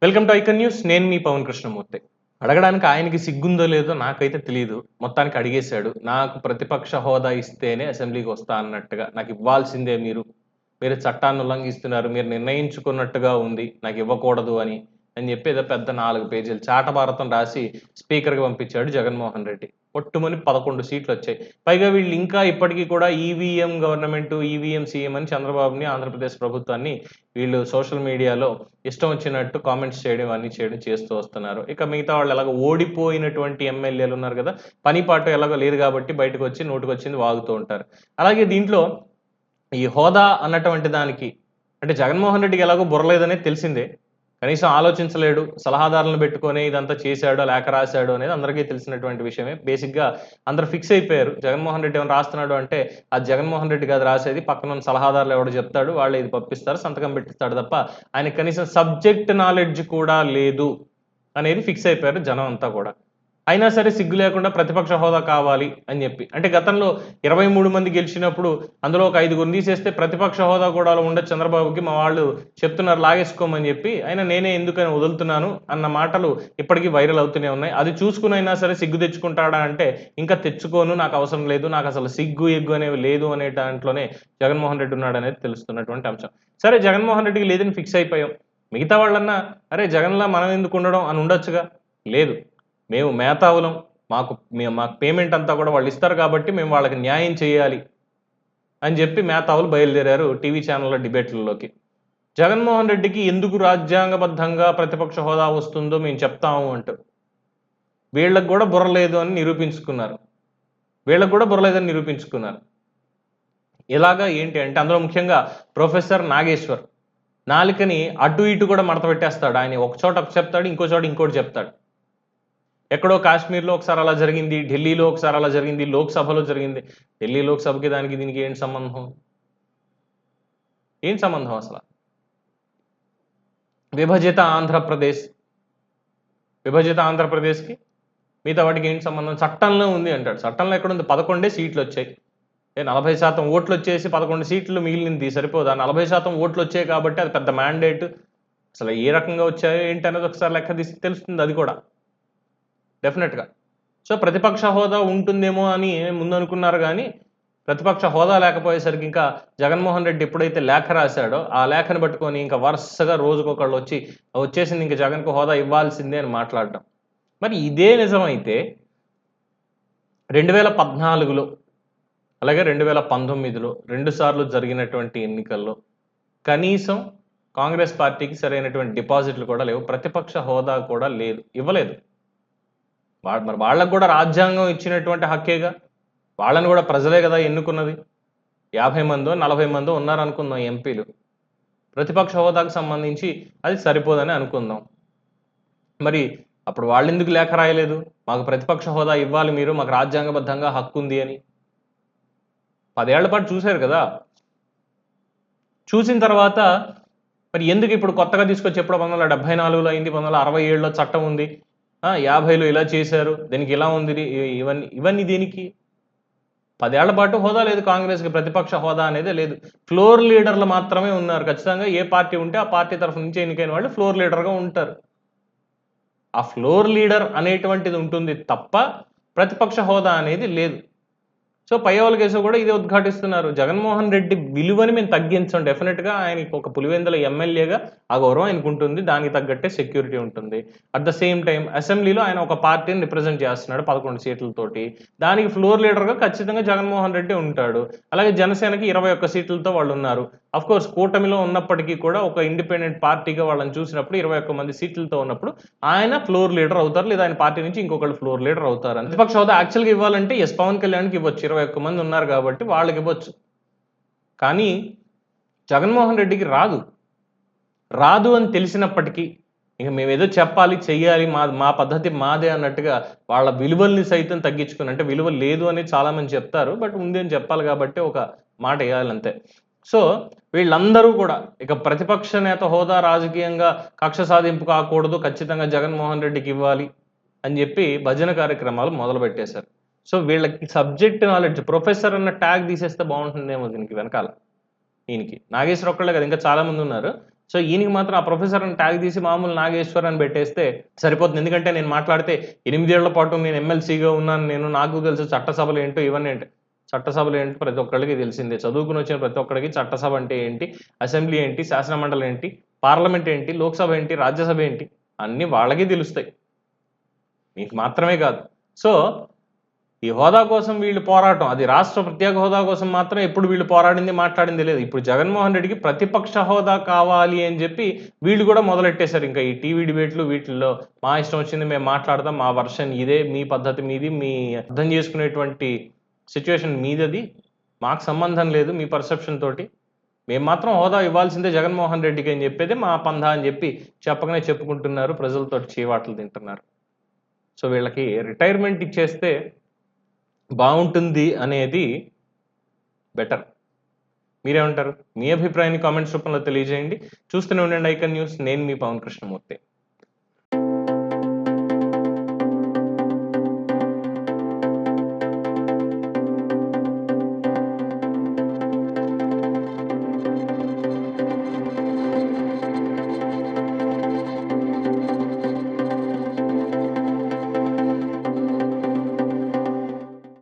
Welcome to icon news. నేను మీ పవన్ కృష్ణమూర్తి. అడగడానికి ఆయనకి సిగ్గుందో లేదో నాకైతే తెలియదు. మొత్తానికి అడిగేశాడు. నాకు ప్రతిపక్ష హోదా ఇస్తేనే అసెంబ్లీకి వస్తా అన్నట్టుగా. నాకు ఇవ్వాల్సిందే మీరు. మీరు చట్టాన్ని ఉల్లంఘిస్తున్నారు. మీరు నిర్ణయించుకున్నట్టుగా ఉంది. నాకు ఇవ్వకూడదు అని చెప్పి ఏదో పెద్ద 4 పేజీలు చాటభారతం రాసి స్పీకర్‌కి పంపించాడు జగన్మోహన్ రెడ్డి. పొట్టుమని 11 సీట్లొచ్చాయి. పైగా వీళ్ళు ఇంకా ఇప్పటికి కూడా ఈవీఎం గవర్నమెంటు, ఈవీఎం సీఎం అని చంద్రబాబుని, ఆంధ్రప్రదేశ్ ప్రభుత్వాన్ని వీళ్ళు సోషల్ మీడియాలో ఇష్టం వచ్చినట్టు కామెంట్స్ చేయడం, ఇవన్నీ చేయడం చేస్తూ వస్తున్నారు. ఇక మిగతా వాళ్ళు ఎలాగో ఓడిపోయినటువంటి ఎమ్మెల్యేలు ఉన్నారు కదా! పని పాటు ఎలాగో లేదు కాబట్టి బయటకొచ్చి నోటికొచ్చింది వాగుతూ ఉంటారు. అలాగే దీంట్లో ఈ హోదా అన్నటువంటి దానికి అంటే జగన్మోహన్ రెడ్డికి ఎలాగో బుర్ర లేదనేది తెలిసిందే. కనీసం ఆలోచించలేడు. సలహాదారులను పెట్టుకొని ఇదంతా చేశాడు, లేఖ రాశాడు అనేది అందరికీ తెలిసినటువంటి విషయమే. బేసిక్‌గా అందరూ ఫిక్స్ అయిపోయారు. జగన్మోహన్ రెడ్డి ఏమైనా రాస్తున్నాడు అంటే, అది జగన్మోహన్ రెడ్డి కాదు రాసేది. పక్కనున్న సలహాదారులు ఎవడో చెప్తాడు. వాళ్ళే ఇది పంపిస్తారు. సంతకం పెట్టిస్తాడు తప్ప, ఆయనకి కనీసం సబ్జెక్ట్ నాలెడ్జ్ కూడా లేదు అనేది ఫిక్స్ అయిపోయారు జనం అంతా కూడా. అయినా సరే సిగ్గు లేకుండా ప్రతిపక్ష హోదా కావాలి అని చెప్పి. అంటే గతంలో 23 మంది గెలిచినప్పుడు అందులో ఒక 5గురిని తీసేస్తే ప్రతిపక్ష హోదా కూడా ఉండదు చంద్రబాబుకి. మా వాళ్ళు చెప్తున్నారు లాగేసుకోమని చెప్పి. అయినా నేనే ఎందుకని వదులుతున్నాను అన్న మాటలు ఇప్పటికీ వైరల్ అవుతూనే ఉన్నాయి. అది చూసుకునైనా సరే సిగ్గు తెచ్చుకుంటాడా అంటే, ఇంకా తెచ్చుకోను, నాకు అవసరం లేదు, నాకు అసలు సిగ్గు, ఎగ్గు అనేవి లేదు అనే దాంట్లోనే జగన్మోహన్ రెడ్డి ఉన్నాడనేది తెలుస్తున్నటువంటి అంశం. సరే జగన్మోహన్ రెడ్డికి లేదని ఫిక్స్ అయిపోయాం. మిగతా వాళ్ళన్నా అరే జగన్‌లా మనం ఎందుకు ఉండడం అని ఉండొచ్చుగా. లేదు. మేము మేధావులం. మాకు పేమెంట్ అంతా కూడా వాళ్ళు ఇస్తారు కాబట్టి మేము వాళ్ళకి న్యాయం చేయాలి అని చెప్పి మేధావులు బయలుదేరారు టీవీ ఛానళ్ళ డిబేట్‌లలోకి. జగన్మోహన్ రెడ్డికి ఎందుకు రాజ్యాంగబద్ధంగా ప్రతిపక్ష హోదా వస్తుందో మేము చెప్తాము అంటూ. వీళ్ళకి గూడా బుర్ర లేదు అని నిరూపించుకున్నారు. వీళ్ళకి గూడా బుర్ర లేదని నిరూపించుకున్నారు. ఇలాగా ఏంటి అంటే అందులో ముఖ్యంగా ప్రొఫెసర్ నాగేశ్వర్. నాలుకని అటు ఇటు కూడా మడత పెట్టేస్తాడు. ఆయన ఒక చోట ఒకటి చెప్తాడు. ఇంకో చోట ఇంకోటి చెప్తాడు. ఎక్కడో కాశ్మీర్‌లో ఒకసారి అలా జరిగింది. ఢిల్లీలో ఒకసారి అలా జరిగింది. లోక్‌సభలో జరిగింది. ఢిల్లీ లోక్‌సభకి దానికి దీనికి ఏంటి సంబంధం? ఏం సంబంధం అసల? విభజిత ఆంధ్రప్రదేశ్. విభజిత ఆంధ్రప్రదేశ్‌కి మిగతా వాటికి ఏంటి సంబంధం? చట్టంలో ఉంది అంటాడు. చట్టంలో ఎక్కడుంది? 11 సీట్లొచ్చాయి. 40% ఓట్లొచ్చేసి 11 సీట్లు మిగిలింది సరిపోదా? 40% ఓట్లొచ్చాయి కాబట్టి అది పెద్ద మ్యాండేట్. అసలు ఏ రకంగా వచ్చాయో ఏంటనేది ఒకసారి లెక్క తీస్తే తెలుస్తుంది అది కూడా. డెఫినెట్‌గా. సో, ప్రతిపక్ష హోదా ఉంటుందేమో అని ముందనుకున్నారు గానీ, ప్రతిపక్ష హోదా లేకపోయేసరికి ఇంకా జగన్మోహన్ రెడ్డి ఎప్పుడైతే లేఖ రాసాడో, ఆ లేఖను పట్టుకొని ఇంకా వరుసగా రోజుకొకళ్ళొచ్చి, వచ్చేసింది ఇంక జగన్‌కు హోదా ఇవ్వాల్సిందే అని మాట్లాడడం. మరి ఇదే నిజమైతే 2014లో అలాగే 2019లో 2 సార్లు జరిగినటువంటి ఎన్నికల్లో కనీసం కాంగ్రెస్ పార్టీకి సరైనటువంటి డిపాజిట్లు కూడా లేవు. ప్రతిపక్ష హోదా కూడా లేదు. ఇవ్వలేదు. మరి వాళ్ళకి గూడా రాజ్యాంగం ఇచ్చినటువంటి హక్కేగా. వాళ్ళని గూడా ప్రజలే గదా ఎన్నుకున్నది. 50 మందో, 40 మందో ఉన్నారనుకుందాం ఎంపీలు. ప్రతిపక్ష హోదాకు సంబంధించి అది సరిపోదని అనుకుందాం. మరి అప్పుడు వాళ్ళెందుకు లేఖ రాయలేదు? మాకు ప్రతిపక్ష హోదా ఇవ్వాలి మీరు, మాకు రాజ్యాంగబద్ధంగా హక్కుంది అని. 10 ఏళ్ల పాటు చూసారు గదా! చూసిన తర్వాత మరి ఎందుకు ఇప్పుడు కొత్తగా తీసుకొచ్చి ఎప్పుడో 1974లో అయింది, 1967లో చట్టం ఉంది. 50లో ఇలా చేశారు. దీనికి ఇలా ఉంది. ఇవన్నీ దేనికి? 10 ఏళ్ల పాటు హోదా లేదు కాంగ్రెస్‌కి. ప్రతిపక్ష హోదా అనేదే లేదు. ఫ్లోర్ లీడర్‌లు మాత్రమే ఉన్నారు. ఖచ్చితంగా ఏ పార్టీ ఉంటే ఆ పార్టీ తరఫు నుంచి ఎన్నికైన వాళ్ళు ఫ్లోర్ లీడర్‌గా ఉంటారు. ఆ ఫ్లోర్ లీడర్ అనేటువంటిది ఉంటుంది తప్ప ప్రతిపక్ష హోదా అనేది లేదు. సో, పయ్యావుల కేశవ్ కూడా ఇదే ఉద్ఘాటిస్తున్నారు. జగన్మోహన్ రెడ్డి విలువని మేము తగ్గించం. డెఫినిట్‌గా ఆయనకి ఒక పులివెందుల ఎమ్మెల్యేగా ఆ గౌరవం ఆయనకుంటుంది. దానికి తగ్గట్టే సెక్యూరిటీ ఉంటుంది. అట్ ద సేమ్ టైమ్ అసెంబ్లీలో ఆయన ఒక పార్టీని రిప్రజెంట్ చేస్తున్నాడు 11 సీట్లతోటి. దానికి ఫ్లోర్ లీడర్‌గా ఖచ్చితంగా జగన్మోహన్ రెడ్డి ఉంటాడు. అలాగే జనసేనకి 21 సీట్లతో వాళ్ళున్నారు. ఆఫ్‌కోర్స్ కూటమిలో ఉన్నప్పటికీ కూడా ఒక ఇండిపెండెంట్ పార్టీగా వాళ్ళని చూసినప్పుడు 21 మంది సీట్లతో ఉన్నప్పుడు ఆయన ఫ్లోర్ లీడర్ అవుతారు. లేదా ఆయన పార్టీ నుంచి ఇంకొకళ్ళు ఫ్లోర్ లీడర్ అవుతారు. ప్రతిపక్ష హోదా యాక్చువల్‌గా ఇవ్వాలంటే పవన్ కళ్యాణ్‌కి ఇవ్వచ్చు. 21 మంది ఉన్నారు కాబట్టి వాళ్ళకివ్వచ్చు. కానీ జగన్మోహన్ రెడ్డికి రాదు. రాదు అని తెలిసినప్పటికీ ఇక మేమేదో చెప్పాలి, చెయ్యాలి, మా పద్ధతి మాదే అన్నట్టుగా వాళ్ళ విలువల్ని సైతం తగ్గించుకొని అంటే విలువ లేదు అని చాలామంది చెప్తారు. బట్ ఉంది అని చెప్పాలి కాబట్టి ఒక మాట ఎయ్యాలంతే. సో, వీళ్ళందరూ కూడా ఇక ప్రతిపక్ష నేత హోదా రాజకీయంగా కక్ష సాధింపు కాకూడదు. ఖచ్చితంగా జగన్మోహన్ రెడ్డికివ్వాలి అని జెప్పి భజన కార్యక్రమాలు మొదలుపెట్టేశారు. సో, వీళ్ళకి సబ్జెక్ట్ నాలెడ్జ్ ప్రొఫెసర్ అన్న ట్యాగ్ తీసేస్తే బావుంటుందేమో దీనికి వెనకాల. ఈయనకి. నాగేశ్వర్ ఒక్కళ్ళే కాదు ఇంకా చాలా మందున్నారు. సో ఈయనకి మాత్రం ఆ ప్రొఫెసర్ అని ట్యాగ్ తీసి మామూలు నాగేశ్వర్ అని పెట్టేస్తే సరిపోతుంది. ఎందుకంటే నేను మాట్లాడితే 8 ఏళ్ల పాటు నేను ఎమ్మెల్సీగా ఉన్నాను, నాకు తెలుసు చట్టసభలు ఏంటో ఇవన్నీ ఏంటి. చట్టసభలు ఏంటి ప్రతి ఒక్కళ్ళకి తెలిసిందే. చదువుకుని వచ్చిన ప్రతి ఒక్కడికి చట్టసభ అంటే ఏంటి, అసెంబ్లీ ఏంటి, శాసనమండలి ఏంటి, పార్లమెంట్ ఏంటి, లోక్సభ ఏంటి, రాజ్యసభ ఏంటి అన్నీ వాళ్ళకి తెలుస్తాయి. మీకు మాత్రమే కాదు. సో ఈ హోదా కోసం వీళ్ళు పోరాటం, అది రాష్ట్ర ప్రత్యేక హోదా కోసం మాత్రం ఎప్పుడు వీళ్ళు పోరాడింది, మాట్లాడింది లేదు. ఇప్పుడు జగన్మోహన్ రెడ్డికి ప్రతిపక్ష హోదా కావాలి అని చెప్పి వీళ్ళు కూడా మొదలెట్టేశారు. ఇంకా ఈ టీవీ డిబేట్లు వీటిల్లో మా ఇష్టం వచ్చింది మేము మాట్లాడతాం, మా వర్షన్ ఇదే, మీ పద్ధతి మీది, మీ అర్థం చేసుకునేటువంటి సిచ్యువేషన్ మీదది, మాకు సంబంధం లేదు మీ పర్సెప్షన్ తోటి. మేము మాత్రం హోదా ఇవ్వాల్సిందే జగన్మోహన్ రెడ్డికి అని చెప్పేది మా పందా అని చెప్పి చెప్పకనే చెప్పుకుంటున్నారు. ప్రజలతోటి చీవాట్లు తింటున్నారు. సో వీళ్ళకి రిటైర్మెంట్ ఇచ్చేస్తే బావుంటుంది అనేది బెటర్. మీరేమంటారు? మీ అభిప్రాయాన్ని కామెంట్స్ రూపంలో తెలియజేయండి. చూస్తూనే ఉండండి ఐకాన్ న్యూస్. నేను మీ పవన్ కృష్ణమూర్తి.